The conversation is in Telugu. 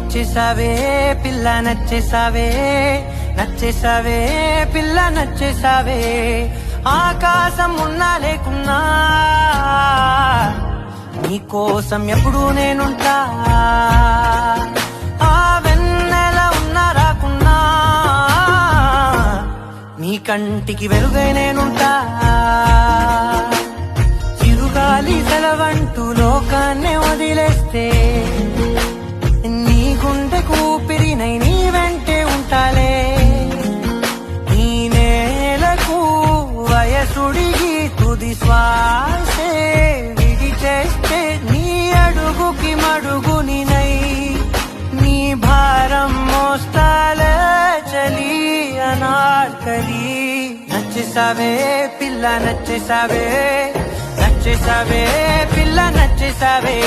నచ్చేసావే పిల్ల నచ్చేసావే నచ్చేసావే పిల్ల నచ్చేసావే ఆకాశం ఉన్నా లేకున్నా నీకోసం ఎప్పుడు నేనుంటా ఆ వెన్నెల ఉన్నా రాకున్నా నీ కంటికి వెలుగై నేనుంటా చిరుగాలి సెలవంటూ లోకాన్నే వదిలేస్తే నీ గుండె కూపిరినై నీ వెంటే ఉంటాలే నీ నేలకు వయసుడిగి తుది శ్వాసే విడిచేస్తే నీ అడుగుకి మడుగునినై నీ భారం మోస్తాలే చలి అనార్కలి నచ్చేసావే పిల్ల నచ్చేసావే నచ్చేసావే పిల్ల నచ్చేసావే